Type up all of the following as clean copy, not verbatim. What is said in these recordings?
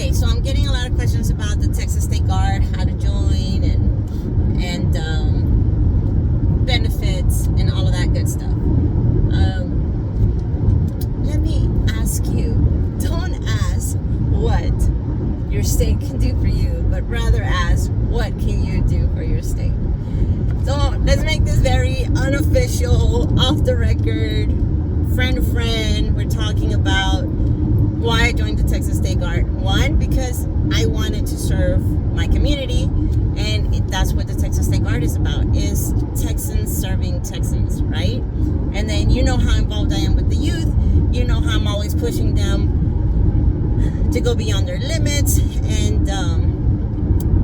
Okay, so I'm getting a lot of questions about the Texas State Guard, how to join, and benefits and all of that good stuff. Let me ask you, don't ask what your state can do for you, but rather ask what can you do for your state. So let's make this very unofficial, off the record, friend to friend. We're talking about why I joined the Texas State Guard. One, because I wanted to serve my community, and that's what the Texas State Guard is about, is Texans serving Texans, right? And then you know how involved I am with the youth. You know how I'm always pushing them to go beyond their limits and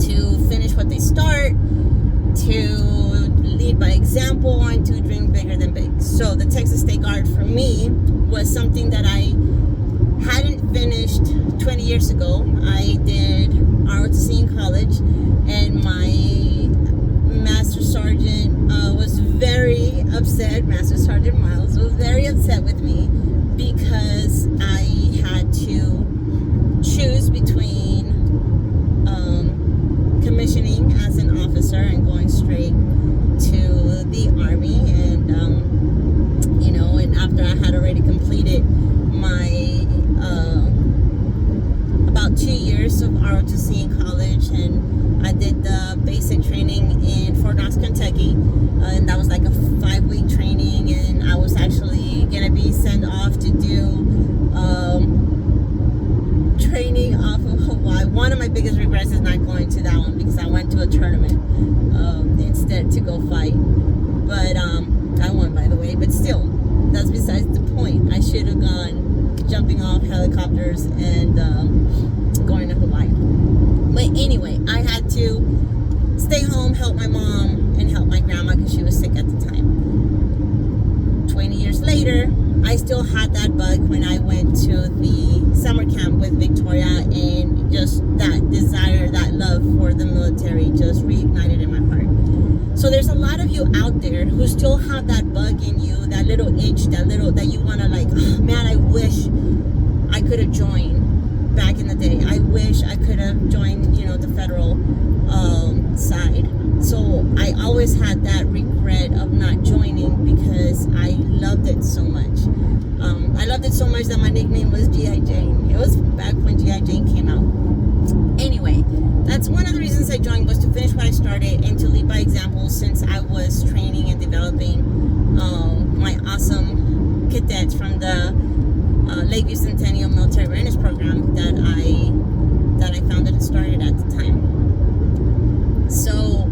to finish what they start, to lead by example, and to dream bigger than big. So the Texas State Guard for me was something that I hadn't finished 20 years ago. I did ROTC in college, and my Master Sergeant was very upset. Master Sergeant Miles was very upset with me because I had to choose between commissioning as an officer and going straight to the Army, and and after I had already completed my about 2 years of ROTC in college, and I did the basic training in Fort Knox, Kentucky, and that was like a 5-week training, and I was actually gonna be sent off to do training off of Hawaii. One of my biggest regrets is not going to that one, because I went to a tournament instead to go fight, but I won, by the way, but still, that's besides the point. I should have gone jumping off helicopters and going to Hawaii. But anyway, I had to stay home, help my mom, and help my grandma because she was sick at the time. 20 years later, I still had that bug when I went to the summer camp with Victoria, and just that desire, that love for the military just reignited in my heart. So there's a lot of you out there who still have that bug in you, that little itch, that you want to, like, oh, man, I wish I could have joined back in the day. I wish I could have joined, the federal side. So I always had that regret of not joining because I loved it so much. I loved it so much that my nickname was G.I. Jane. It was back when G.I. Jane came out. Anyway, that's one of the reasons I joined, was to finish what I started and to lead by example, since I was training and developing my awesome cadets from the Lakeview Centennial Military Readiness Program that I founded and started at the time. So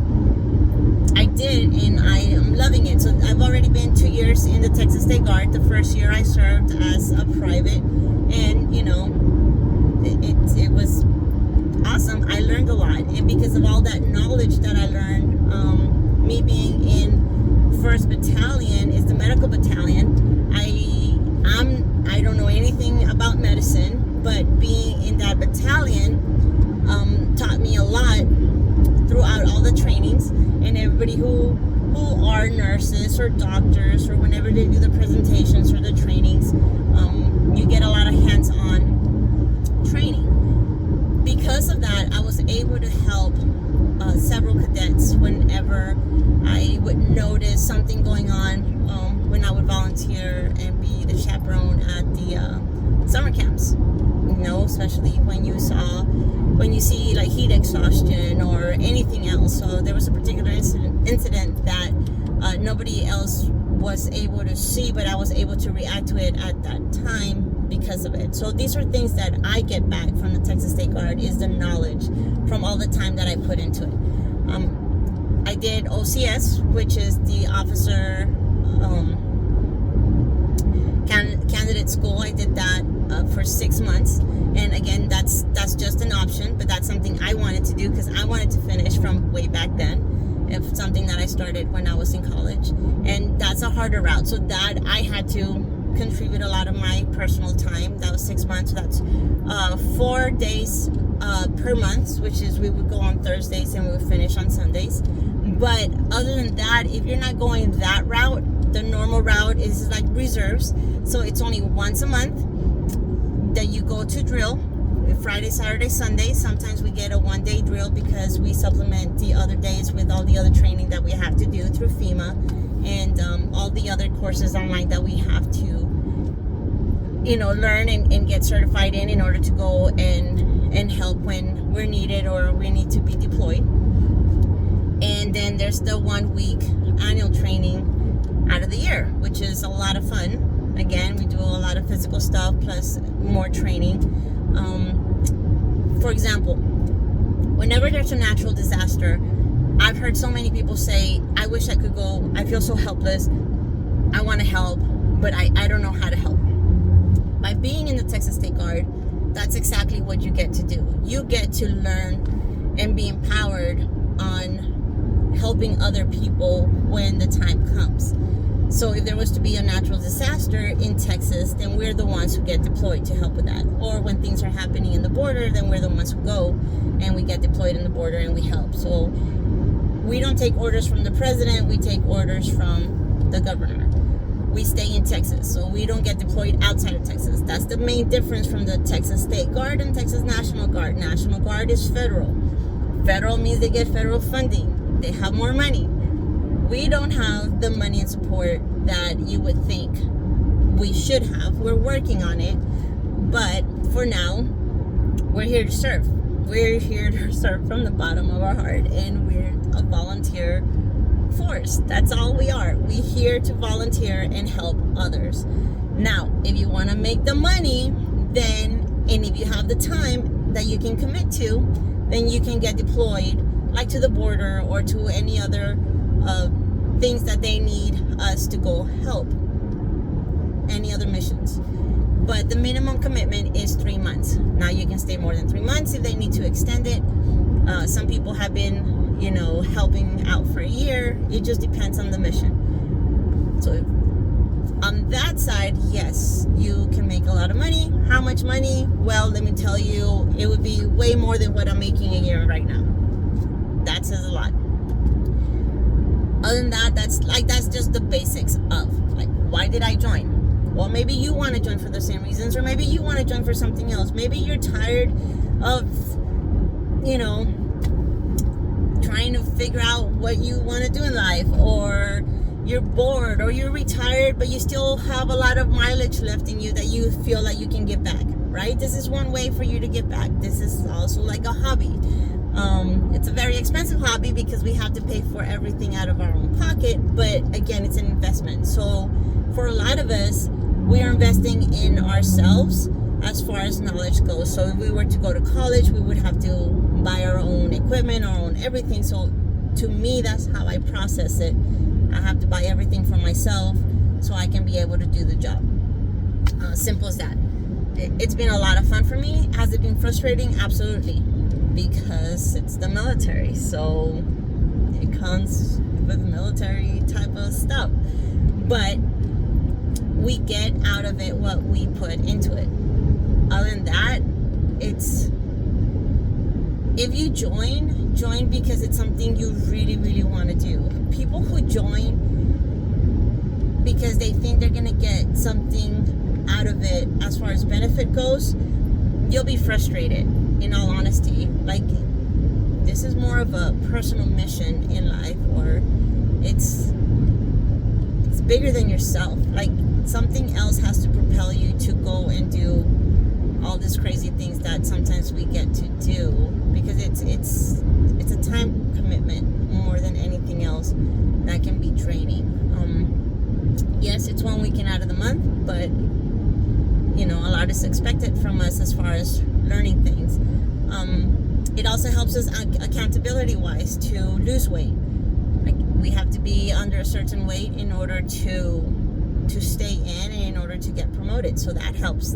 I did, and I am loving it. So I've already been 2 years in the Texas State Guard. The first year I served as a private, and it was awesome. I learned a lot, and because of all that knowledge that I learned, me being in 1st Battalion, is the medical battalion. I don't know anything about medicine, but being in that battalion taught me a lot throughout all the trainings, and everybody who are nurses or doctors, or whenever they do the presentations or the trainings, you get a lot of hands-on training. Because of that, I was able to help several cadets whenever I would notice something going on, when I would volunteer and be the chaperone at the summer camps. Especially when you see like heat exhaustion or anything else. So there was a particular incident that nobody else was able to see, but I was able to react to it at that time because of it. So these are things that I get back from the Texas State Guard, is the knowledge from all the time that I put into it. I did OCS, which is the officer candidate school. I did that for 6 months, and again, that's just an option, but that's something I wanted to do because I wanted to finish from way back then. It's something that I started when I was in college, and that's a harder route. So that I had to contribute a lot of my personal time. That was 6 months. So that's 4 days per month, which is we would go on Thursdays and we would finish on Sundays. But other than that, if you're not going that route, the normal route is like reserves. So it's only once a month that you go to drill. Friday, Saturday, Sunday. Sometimes we get a 1-day drill because we supplement the other days with all the other training that we have to do through FEMA and all the other courses online that we have to, learn and get certified in order to go and help when we're needed or we need to be deployed. And then there's the 1 week annual training out of the year, which is a lot of fun. Again, we do a lot of physical stuff plus more training. For example, whenever there's a natural disaster, I've heard so many people say, I wish I could go. I feel so helpless. I want to help, but I don't know how to help. By being in the Texas State Guard, that's exactly what you get to do. You get to learn and be empowered on helping other people when the time comes. So if there was to be a natural disaster in Texas, then we're the ones who get deployed to help with that. Or when things are happening in the border, then we're the ones who go and we get deployed in the border and we help. So we don't take orders from the president, we take orders from the governor. We stay in Texas, so we don't get deployed outside of Texas. That's the main difference from the Texas State Guard and Texas National Guard. National Guard is federal. Federal means they get federal funding. They have more money. We don't have the money and support that you would think we should have. We're working on it, but for now, we're here to serve. We're here to serve from the bottom of our heart, and we're a volunteer force. That's all we are. We're here to volunteer and help others. Now, if you want to make the money, then, and if you have the time that you can commit to, then you can get deployed, like to the border or to any other things that they need us to go help, any other missions. But the minimum commitment is 3 months. Now you can stay more than 3 months if they need to extend it. Some people have been, helping out for a year. It just depends on the mission. So on that side, yes, you can make a lot of money. How much money? Well, let me tell you, it would be way more than what I'm making a year right now. That says a lot. Other than that, that's just the basics of, like, why did I join? Well, maybe you want to join for the same reasons, or maybe you want to join for something else. Maybe you're tired of, trying to figure out what you want to do in life, or you're bored, or you're retired, but you still have a lot of mileage left in you that you feel like you can give back, right? This is one way for you to give back. This is also like a hobby. It's a very expensive hobby because we have to pay for everything out of our own pocket, but again, it's an investment. So for a lot of us, we are investing in ourselves as far as knowledge goes. So if we were to go to college, we would have to buy our own equipment, our own everything. So to me, that's how I process it. I have to buy everything for myself so I can be able to do the job. Simple as that. It's been a lot of fun for me. Has it been frustrating? Absolutely. Because it's the military, so it comes with military type of stuff, but we get out of it what we put into it. Other than that, it's, if you join because it's something you really, really want to do. People who join because they think they're gonna get something out of it as far as benefit goes, you'll be frustrated, in all honesty. Like, this is more of a personal mission in life, or it's bigger than yourself. Like, something else has to propel you to go and do all these crazy things that sometimes we get to do, because it's a time commitment more than anything else that can be draining. Yes, it's 1 weekend out of the month, but a lot is expected from us as far as learning things. It also helps us accountability wise to lose weight. Like, we have to be under a certain weight in order to stay in and in order to get promoted. So that helps,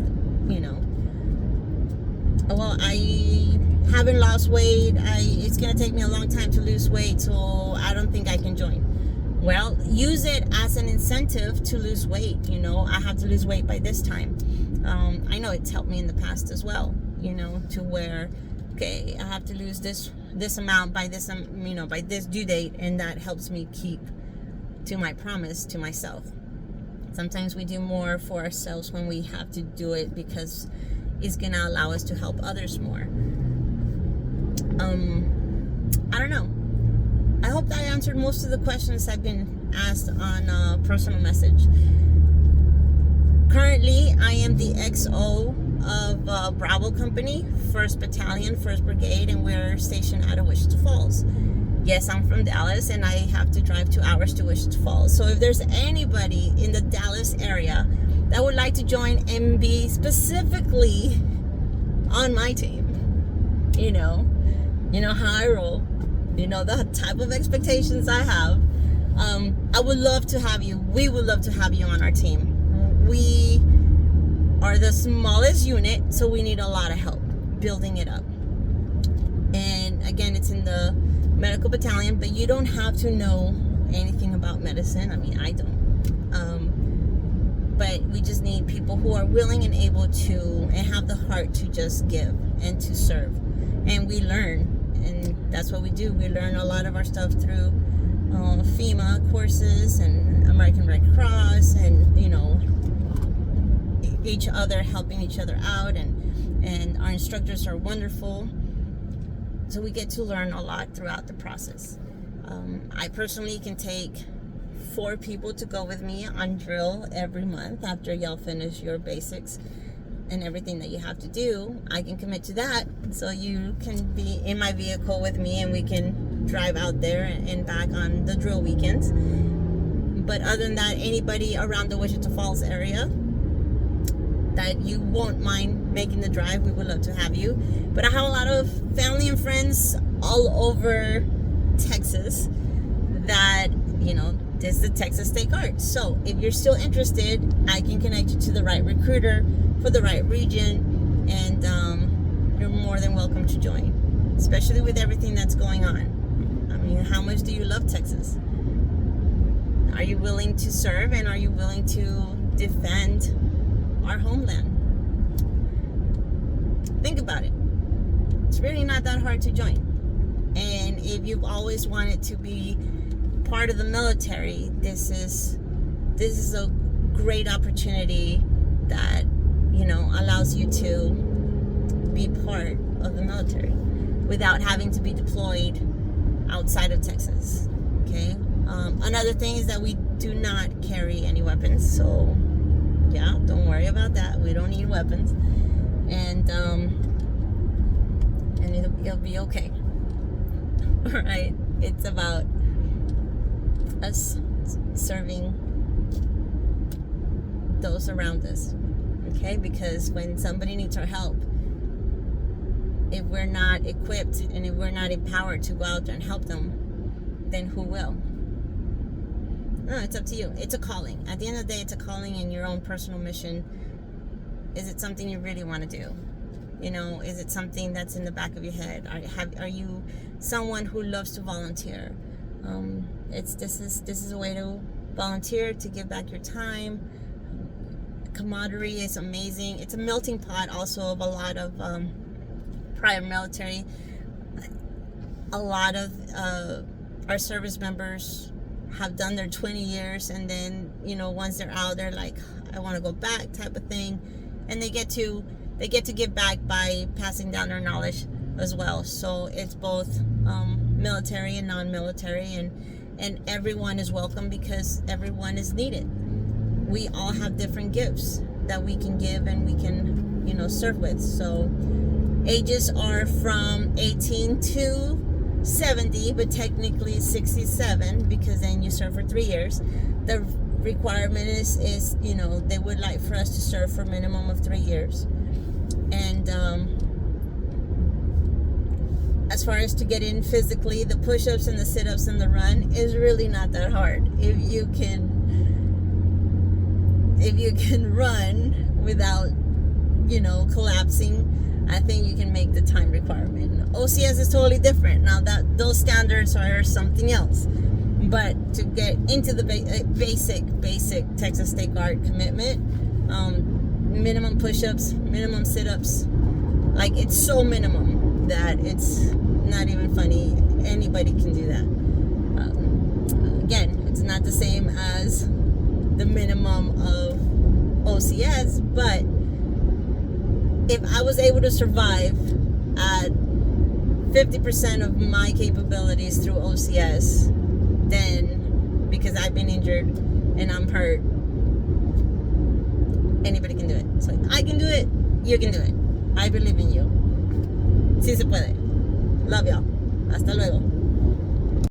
Well, I haven't lost weight. It's gonna take me a long time to lose weight, so I don't think I can join. Well, use it as an incentive to lose weight. I have to lose weight by this time. I know it's helped me in the past as well, to where, okay, I have to lose this amount by this, by this due date, and that helps me keep to my promise to myself. Sometimes we do more for ourselves when we have to do it because is going to allow us to help others more. I don't know. I hope that I answered most of the questions I've been asked on personal message. Currently, I am the XO of Bravo Company, 1st Battalion, 1st Brigade, and we're stationed out of Wichita Falls. Yes, I'm from Dallas, and I have to drive 2 hours to Wichita Falls. So if there's anybody in the Dallas area that would like to join and be specifically on my team, you know how I roll, you know the type of expectations I have, I would love to have you. We would love to have you on our team. We are the smallest unit, so we need a lot of help building it up. And again, it's in the medical battalion, but you don't have to know anything about medicine. I mean, I don't. But we just need people who are willing and able to, and have the heart to just give and to serve. And we learn, and that's what we do. We learn a lot of our stuff through FEMA courses and American Red Cross, and each other, helping each other out, and our instructors are wonderful. So we get to learn a lot throughout the process. I personally can take 4 people to go with me on drill every month after y'all finish your basics and everything that you have to do. I can commit to that, so you can be in my vehicle with me and we can drive out there and back on the drill weekends. But other than that, anybody around the Wichita Falls area that you won't mind making the drive, we would love to have you. But I have a lot of family and friends all over Texas that, this is the Texas State Guard. So if you're still interested, I can connect you to the right recruiter for the right region, and you're more than welcome to join, especially with everything that's going on. I mean, how much do you love Texas? Are you willing to serve, and are you willing to defend our homeland? Think about it. It's really not that hard to join. And if you've always wanted to be part of the military, this is a great opportunity that allows you to be part of the military without having to be deployed outside of Texas. Okay. Another thing is that we do not carry any weapons, so yeah, don't worry about that. We don't need weapons, and it'll be okay. All right, it's about us serving those around us. Okay, because when somebody needs our help, if we're not equipped and if we're not empowered to go out there and help them, then who will? No, it's up to you. It's a calling. At the end of the day, it's a calling in your own personal mission. Is it something you really want to do? Is it something that's in the back of your head? Are you someone who loves to volunteer? This is a way to volunteer, to give back your time. Camaraderie is amazing. It's a melting pot also of a lot of prior military. A lot of our service members have done their 20 years, and then once they're out, they're like, I want to go back, type of thing, and they get to give back by passing down their knowledge as well. So it's both military and non-military, and everyone is welcome because everyone is needed. We all have different gifts that we can give and we can serve with. So ages are from 18 to 70, but technically 67, because then you serve for 3 years. The requirement is they would like for us to serve for a minimum of 3 years. And as far as to get in physically, the push-ups and the sit-ups and the run is really not that hard. If you can run without collapsing, I think you can make the time requirement. OCS is totally different. Now that those standards are something else, but to get into the basic Texas State Guard commitment, minimum push-ups, minimum sit-ups, like it's so minimum that it's not even funny. Anybody can do that. Again, it's not the same as the minimum of OCS, but if I was able to survive at 50% of my capabilities through OCS, then because I've been injured and I'm hurt, anybody can do it. So if I can do it, you can do it. I believe in you. Sí se puede. Love y'all. Hasta luego.